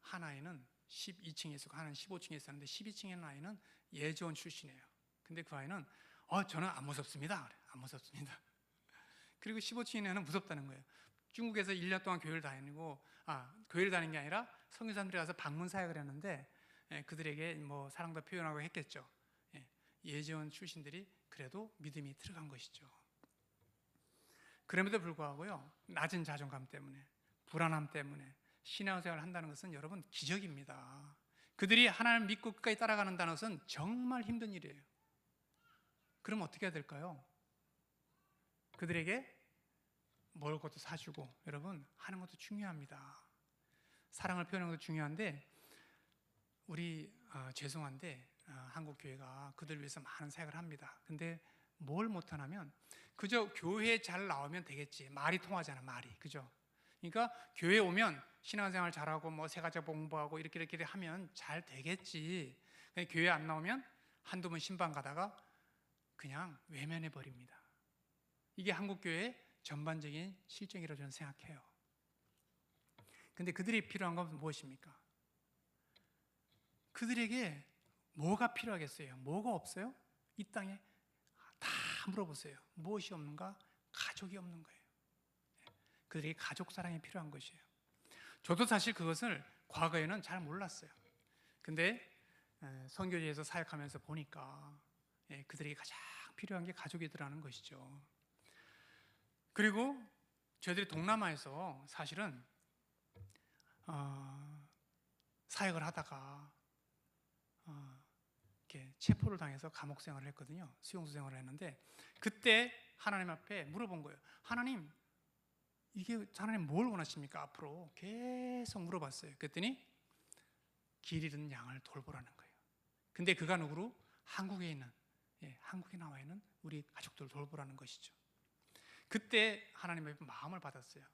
한 아이는 12층에 있었고 하나는 15층에 있었는데 12층에 있는 아이는 예지원 출신이에요. 근데 그 아이는 저는 안 무섭습니다. 그래. 안 무섭습니다. 그리고 15층에 있는 아이는 무섭다는 거예요. 중국에서 1년 동안 교회를 다니고 교회를 다니는 게 아니라 선교사님들이 가서 방문 사역을 했는데 그들에게 뭐 사랑도 표현하고 했겠죠. 예지원 출신들이 그래도 믿음이 들어간 것이죠. 그럼에도 불구하고요, 낮은 자존감 때문에, 불안함 때문에 신앙생활을 한다는 것은 여러분 기적입니다. 그들이 하나님을 믿고 끝까지 따라가는다는 것은 정말 힘든 일이에요. 그럼 어떻게 해야 될까요? 그들에게 먹을 것도 사주고, 여러분 하는 것도 중요합니다. 사랑을 표현하는 것도 중요한데, 우리 죄송한데 한국 교회가 그들을 위해서 많은 사역을 합니다. 근데 뭘 못하냐면 그저 교회에 잘 나오면 되겠지. 말이 통하잖아, 말이. 그죠? 그러니까 교회에 오면 신앙생활 잘하고 뭐 세가지 공부하고 이렇게 하면 잘 되겠지. 근데 교회 안 나오면 한두 번 신방 가다가 그냥 외면해 버립니다. 이게 한국 교회의 전반적인 실정이라고 저는 생각해요. 근데 그들이 필요한 건 무엇입니까? 그들에게 뭐가 필요하겠어요? 뭐가 없어요? 이 땅에 다 물어보세요. 무엇이 없는가? 가족이 없는 거예요. 그들에게 가족 사랑이 필요한 것이에요. 저도 사실 그것을 과거에는 잘 몰랐어요. 근데 선교지에서 사역하면서 보니까 그들에게 가장 필요한 게 가족이더라는 것이죠. 그리고 저희들이 동남아에서 사실은 사역을 하다가 이렇게 체포를 당해서 감옥 생활을 했거든요. 수용소 생활을 했는데 그때 하나님 앞에 물어본 거예요. 하나님, 하나님 뭘 원하십니까? 앞으로 계속 물어봤어요. 그랬더니 길 잃은 양을 돌보라는 거예요. 근데 그가 누구로? 한국에 있는, 한국에 나와 있는 우리 가족들을 돌보라는 것이죠. 그때 하나님의 마음을 받았어요.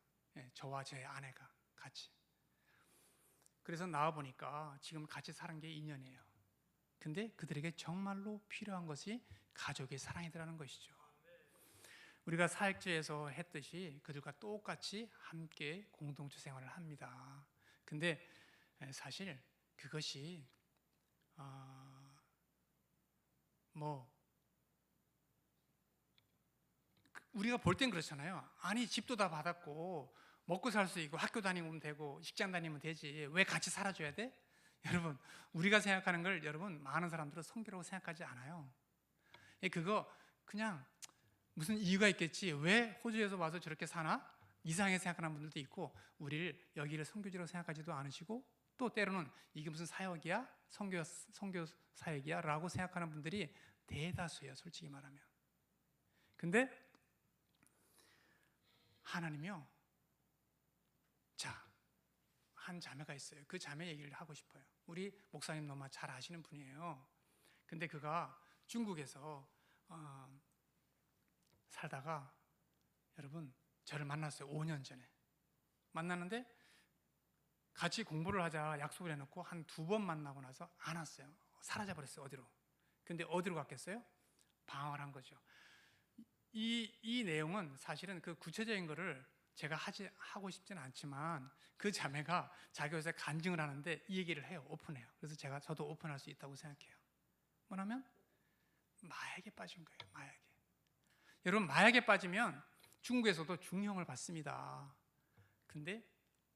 저와 제 아내가 같이. 그래서 나와 보니까 지금 같이 사는 게 2년이에요. 근데 그들에게 정말로 필요한 것이 가족의 사랑이라는 것이죠. 우리가 사역지에서 했듯이 그들과 똑같이 함께 공동체 생활을 합니다. 근데 사실 그것이 우리가 볼 땐 그렇잖아요. 아니 집도 다 받았고 먹고 살 수 있고 학교 다니면 되고 직장 다니면 되지 왜 같이 살아줘야 돼? 여러분 우리가 생각하는 걸 여러분 많은 사람들은 성교라고 생각하지 않아요. 그거 그냥 무슨 이유가 있겠지. 왜 호주에서 와서 저렇게 사나? 이상하게 생각하는 분들도 있고 우리를 여기를 선교지라고 생각하지도 않으시고 또 때로는 이게 무슨 사역이야? 선교 사역이야? 라고 생각하는 분들이 대다수예요. 솔직히 말하면. 근데 하나님이요. 자, 한 자매가 있어요. 그 자매 얘기를 하고 싶어요. 우리 목사님 너무 잘 아시는 분이에요. 근데 그가 중국에서 살다가 여러분 저를 만났어요. 5년 전에 만났는데 같이 공부를 하자 약속을 해놓고 한 2번 만나고 나서 안 왔어요. 사라져버렸어요. 어디로. 근데 어디로 갔겠어요? 방황을 한 거죠. 이 내용은 사실은 그 구체적인 거를 제가 하고 싶지는 않지만 그 자매가 자기 요새 간증을 하는데 이 얘기를 해요. 오픈해요. 그래서 저도 오픈할 수 있다고 생각해요. 뭐냐면 마약에 빠진 거예요. 마약에. 여러분, 마약에 빠지면 중국에서도 중형을 받습니다. 근데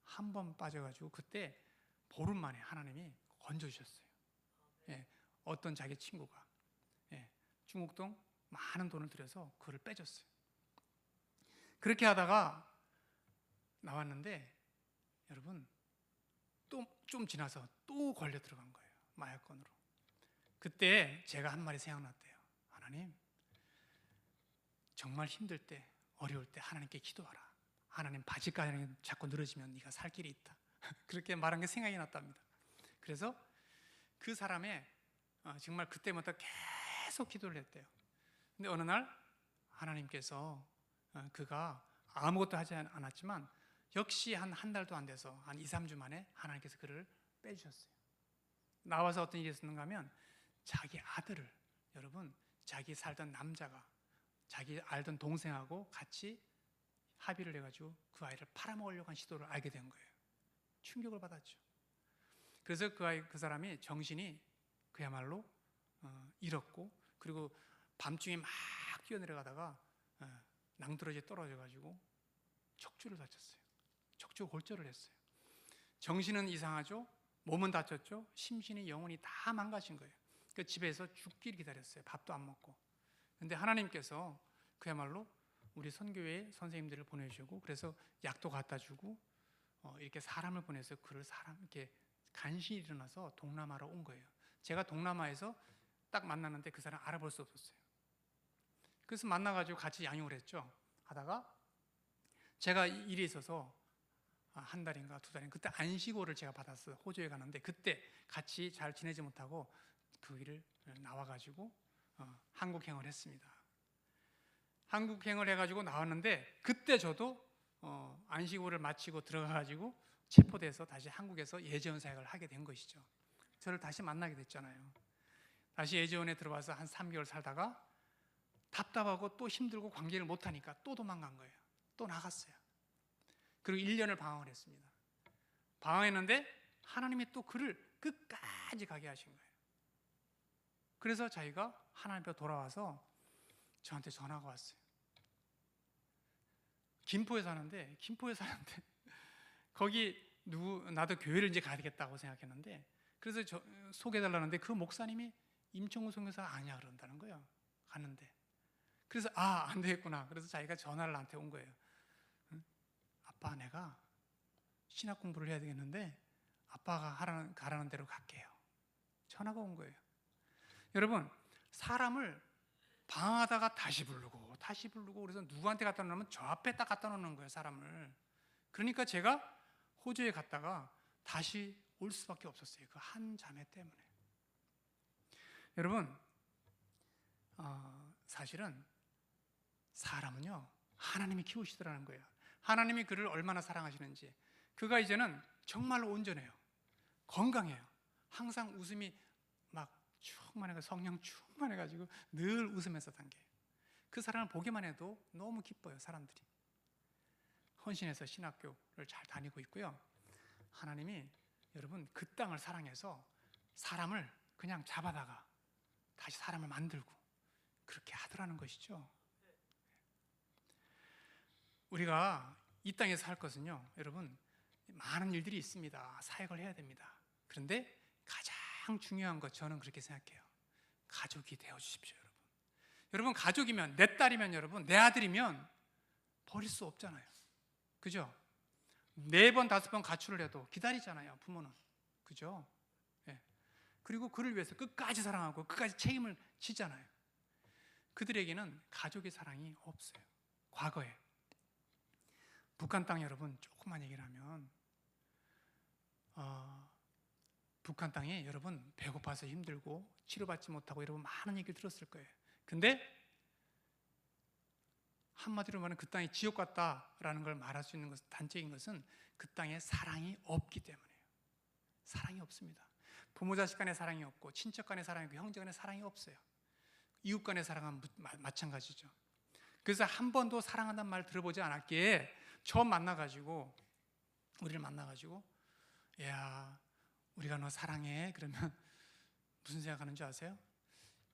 한 번 빠져가지고 그때 보름 만에 하나님이 건져주셨어요. 예, 어떤 자기 친구가 중국동 많은 돈을 들여서 그를 빼줬어요. 그렇게 하다가 나왔는데 여러분, 또 좀 지나서 또 걸려 들어간 거예요. 마약건으로. 그때 제가 한 말이 생각났대요. 하나님, 정말 힘들 때, 어려울 때 하나님께 기도하라. 하나님, 바지가랑이 자꾸 늘어지면 네가 살 길이 있다. 그렇게 말한 게 생각이 났답니다. 그래서 그 사람의 정말 그때부터 계속 기도를 했대요. 근데 어느 날 하나님께서 그가 아무것도 하지 않았지만 역시 한 달도 안 돼서 한 2, 3주 만에 하나님께서 그를 빼주셨어요. 나와서 어떤 일이 있었는가 하면 자기 아들을, 여러분, 자기 살던 남자가 자기 알던 동생하고 같이 합의를 해가지고 그 아이를 팔아먹으려고 한 시도를 알게 된 거예요. 충격을 받았죠. 그래서 그 사람이 정신이 그야말로 잃었고, 그리고 밤중에 막 뛰어내려가다가 낭떠러지에 떨어져가지고 척추를 다쳤어요. 척추 골절을 했어요. 정신은 이상하죠. 몸은 다쳤죠. 심신이 영혼이 다 망가진 거예요. 그 집에서 죽기를 기다렸어요. 밥도 안 먹고. 근데 하나님께서 그야말로 우리 선교회 선생님들을 보내주시고, 그래서 약도 갖다 주고 이렇게 사람을 보내서 그를 이렇게 간신히 일어나서 동남아로 온 거예요. 제가 동남아에서 딱 만났는데 그 사람 알아볼 수 없었어요. 그래서 만나가지고 같이 양육을 했죠. 하다가 제가 일이 있어서 한 달인가 2달인가 그때 안식오를 제가 받았어요. 호주에 가는데 그때 같이 잘 지내지 못하고 그 일을 나와가지고 한국행을 했습니다. 한국행을 해가지고 나왔는데 그때 저도 안식오를 마치고 들어가가지고 체포돼서 다시 한국에서 예지원 사역을 하게 된 것이죠. 저를 다시 만나게 됐잖아요. 다시 예지원에 들어와서 한 3개월 살다가 답답하고 또 힘들고 관계를 못하니까 또 도망간 거예요. 또 나갔어요. 그리고 1년을 방황을 했습니다. 방황했는데 하나님이 또 그를 끝까지 가게 하신 거예요. 그래서 자기가 하나님 앞에 돌아와서 저한테 전화가 왔어요. 김포에 사는데 거기 나도 교회를 이제 가야 되겠다고 생각했는데, 그래서 소개해달라는데 그 목사님이 임청우 선교사가 아니야 그런다는 거예요. 갔는데 그래서 안 되겠구나. 그래서 자기가 전화를 나한테 온 거예요. 아빠, 내가 신학 공부를 해야 되겠는데 아빠가 가라는 대로 갈게요. 전화가 온 거예요. 여러분, 사람을 방황하다가 다시 부르고 그래서 누구한테 갖다 놓으면 저 앞에 딱 갖다 놓는 거예요, 사람을. 그러니까 제가 호주에 갔다가 다시 올 수밖에 없었어요. 그 한 자매 때문에. 여러분, 사실은 사람은요, 하나님이 키우시더라는 거예요. 하나님이 그를 얼마나 사랑하시는지. 그가 이제는 정말로 온전해요. 건강해요. 항상 웃음이 막 충만해서 성령 충만해가지고 늘 웃으면서 다녀요. 그 사람을 보기만 해도 너무 기뻐요, 사람들이. 헌신해서 신학교를 잘 다니고 있고요. 하나님이 여러분 그 땅을 사랑해서 사람을 그냥 잡아다가 다시 사람을 만들고 그렇게 하더라는 것이죠. 우리가 이 땅에서 살 것은요, 여러분, 많은 일들이 있습니다. 사역을 해야 됩니다. 그런데 가장 중요한 것, 저는 그렇게 생각해요. 가족이 되어 주십시오, 여러분. 여러분, 가족이면, 내 딸이면, 여러분, 내 아들이면 버릴 수 없잖아요. 그죠? 4번, 5번 가출을 해도 기다리잖아요, 부모는. 그죠? 예. 그리고 그를 위해서 끝까지 사랑하고 끝까지 책임을 지잖아요. 그들에게는 가족의 사랑이 없어요. 과거에. 북한 땅, 여러분, 조금만 얘기를 하면 북한 땅에 여러분 배고파서 힘들고 치료받지 못하고 여러분 많은 얘기를 들었을 거예요. 근데 한마디로 말하면 그 땅이 지옥 같다라는 걸 말할 수 있는 단적인 것은 그 땅에 사랑이 없기 때문이에요. 사랑이 없습니다. 부모 자식 간의 사랑이 없고, 친척 간의 사랑이 없고, 형제 간의 사랑이 없어요. 이웃 간의 사랑은 마찬가지죠. 그래서 한 번도 사랑한다는 말 들어보지 않았기에 처음 만나가지고, 우리를 만나가지고, 야, 우리가 너 사랑해. 그러면 무슨 생각하는 줄 아세요?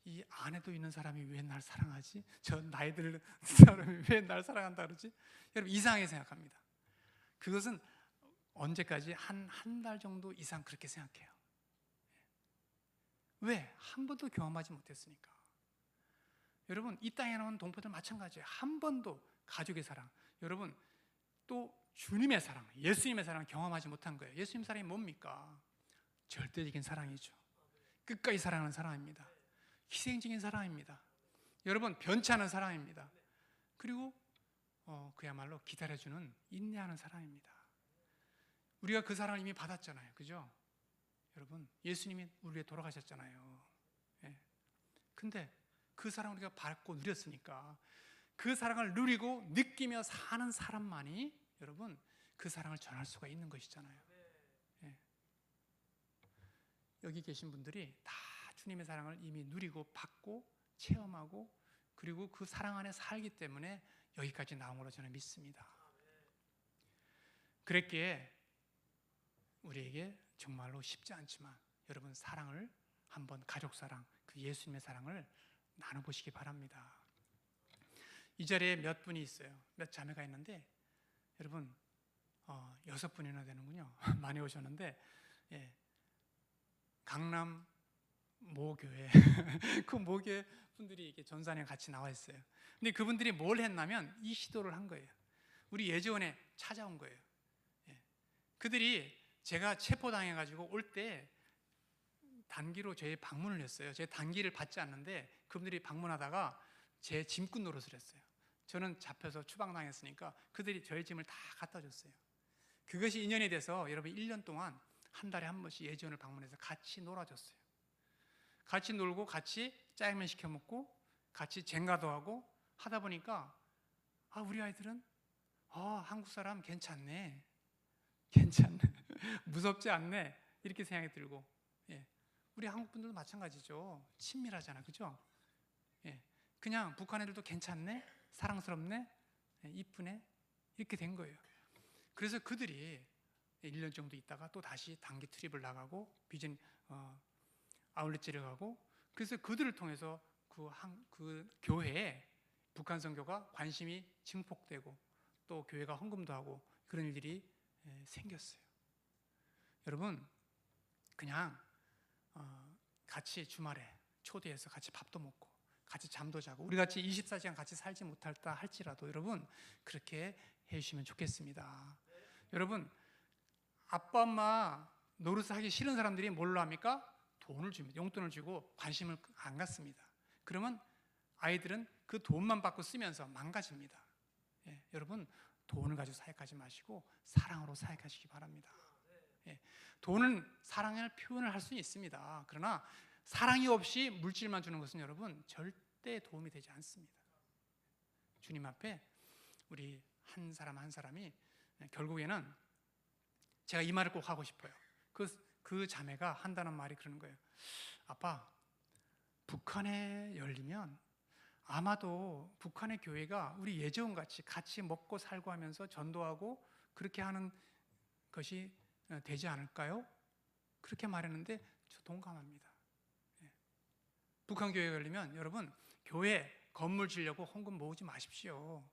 이 안에도 있는 사람이 왜 날 사랑하지? 저 나이 들 사람이 왜 날 사랑한다 그러지? 여러분, 이상하게 생각합니다. 그것은 언제까지? 한 달 정도 이상 그렇게 생각해요. 왜? 한 번도 경험하지 못했으니까. 여러분, 이 땅에 나온 동포들 마찬가지예요. 한 번도 가족의 사랑, 여러분, 또 주님의 사랑, 예수님의 사랑을 경험하지 못한 거예요. 예수님 사랑이 뭡니까? 절대적인 사랑이죠. 끝까지 사랑하는 사랑입니다. 희생적인 사랑입니다. 여러분, 변치 않은 사랑입니다. 그리고 그야말로 기다려주는 인내하는 사랑입니다. 우리가 그 사랑을 이미 받았잖아요. 그죠? 여러분, 예수님이 우리 위해 돌아가셨잖아요. 예. 근데 그 사랑을 우리가 받고 누렸으니까 그 사랑을 누리고 느끼며 사는 사람만이 여러분 그 사랑을 전할 수가 있는 것이잖아요. 예. 여기 계신 분들이 다 주님의 사랑을 이미 누리고 받고 체험하고 그리고 그 사랑 안에 살기 때문에 여기까지 나온 걸로 저는 믿습니다. 그랬기에 우리에게 정말로 쉽지 않지만 여러분 사랑을 한번 가족 사랑, 그 예수님의 사랑을 나눠보시기 바랍니다. 이 자리에 몇 분이 있어요. 몇 자매가 있는데 여러분 6분이나 되는군요. 많이 오셨는데 예. 강남 모교회 그 모교회 분들이 이렇게 전산에 같이 나와 있어요. 근데 그분들이 뭘 했냐면 이 시도를 한 거예요. 우리 예지원에 찾아온 거예요. 예. 그들이 제가 체포당해가지고 올 때 단기로 제 방문을 했어요. 제 단기를 받지 않는데 그분들이 방문하다가 제 짐꾼 노릇을 했어요. 저는 잡혀서 추방당했으니까 그들이 저의 짐을 다 갖다 줬어요. 그것이 인연이 돼서 여러분 1년 동안 한 달에 한 번씩 예지원을 방문해서 같이 놀아줬어요. 같이 놀고 같이 짜장면 시켜 먹고 같이 젠가도 하고 하다 보니까 우리 아이들은 한국 사람 괜찮네, 무섭지 않네 이렇게 생각이 들고 예. 우리 한국 분들도 마찬가지죠. 친밀하잖아, 그죠? 예. 그냥 북한 애들도 괜찮네, 사랑스럽네, 이쁘네 이렇게 된 거예요. 그래서 그들이 1년 정도 있다가 또 다시 단기 트립을 나가고 비전 아울렛지를 가고 그래서 그들을 통해서 그 교회에 북한 선교가 관심이 증폭되고 또 교회가 헌금도 하고 그런 일들이 생겼어요. 여러분 그냥 같이 주말에 초대해서 같이 밥도 먹고 같이 잠도 자고 우리 같이 24시간 같이 살지 못할다 할지라도 여러분 그렇게 해주시면 좋겠습니다. 여러분 아빠 엄마 노릇을 하기 싫은 사람들이 뭘로 합니까? 돈을 줍니다. 용돈을 주고 관심을 안 갖습니다. 그러면 아이들은 그 돈만 받고 쓰면서 망가집니다. 예, 여러분 돈을 가지고 사역하지 마시고 사랑으로 사역하시기 바랍니다. 예, 돈은 사랑을 표현을 할 수 있습니다. 그러나 사랑이 없이 물질만 주는 것은 여러분 절대 도움이 되지 않습니다. 주님 앞에 우리 한 사람 한 사람이 결국에는 제가 이 말을 꼭 하고 싶어요. 그 자매가 한다는 말이 그러는 거예요. 아빠, 북한에 열리면 아마도 북한의 교회가 우리 예전같이 같이 먹고 살고 하면서 전도하고 그렇게 하는 것이 되지 않을까요? 그렇게 말했는데 저 동감합니다. 예. 북한 교회가 열리면 여러분 교회 건물 지려고 헌금 모으지 마십시오.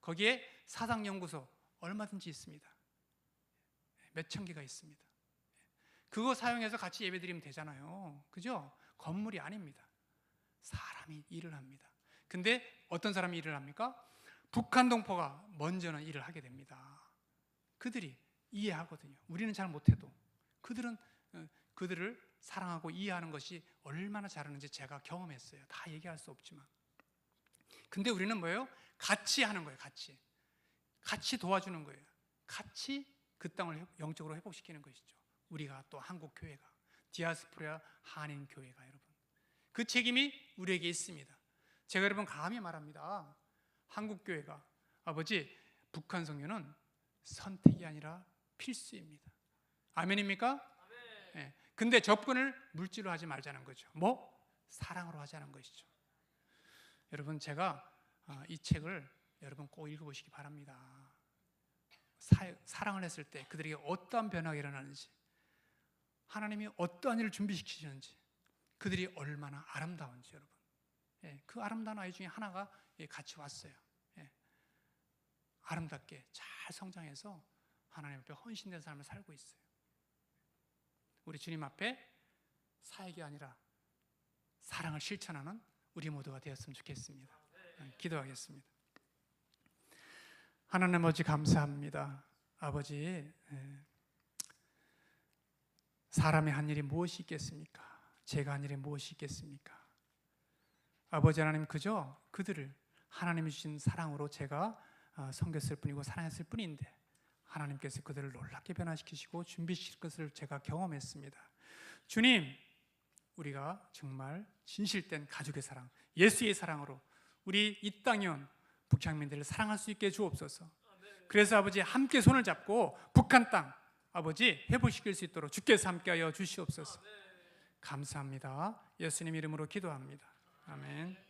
거기에 사상연구소 얼마든지 있습니다. 몇천 개가 있습니다. 그거 사용해서 같이 예배드리면 되잖아요. 그죠? 건물이 아닙니다. 사람이 일을 합니다. 근데 어떤 사람이 일을 합니까? 북한 동포가 먼저는 일을 하게 됩니다. 그들이 이해하거든요. 우리는 잘 못해도 그들은 그들을 사랑하고 이해하는 것이 얼마나 잘하는지 제가 경험했어요. 다 얘기할 수 없지만. 근데 우리는 뭐예요? 같이 하는 거예요. 같이 도와주는 거예요. 같이 그 땅을 영적으로 회복시키는 것이죠. 우리가 또 한국 교회가 디아스포라 한인 교회가 여러분 그 책임이 우리에게 있습니다. 제가 여러분 감히 말합니다. 한국교회가 아버지 북한 선교는 선택이 아니라 필수입니다. 아멘입니까? 예. 근데 접근을 물질로 하지 말자는 거죠. 뭐? 사랑으로 하자는 것이죠. 여러분, 제가 이 책을 여러분 꼭 읽어보시기 바랍니다. 사랑을 했을 때 그들에게 어떠한 변화가 일어나는지, 하나님이 어떠한 일을 준비시키시는지, 그들이 얼마나 아름다운지 여러분. 예, 그 아름다운 아이 중에 하나가 같이 왔어요. 예, 아름답게 잘 성장해서 하나님 앞에 헌신된 삶을 살고 있어요. 우리 주님 앞에 사역이 아니라 사랑을 실천하는 우리 모두가 되었으면 좋겠습니다. 기도하겠습니다. 하나님 아버지 감사합니다. 아버지, 사람이 한 일이 무엇이 있겠습니까? 제가 한 일이 무엇이 있겠습니까? 아버지 하나님, 그저 그들을 하나님이 주신 사랑으로 제가 섬겼을 뿐이고 사랑했을 뿐인데 하나님께서 그들을 놀랍게 변화시키시고 준비시킬 것을 제가 경험했습니다. 주님, 우리가 정말 진실된 가족의 사랑, 예수의 사랑으로 우리 이 땅에 온 북향민들을 사랑할 수 있게 주옵소서. 그래서 아버지 함께 손을 잡고 북한 땅 아버지 회복시킬 수 있도록 주께서 함께하여 주시옵소서. 감사합니다. 예수님 이름으로 기도합니다. 아멘.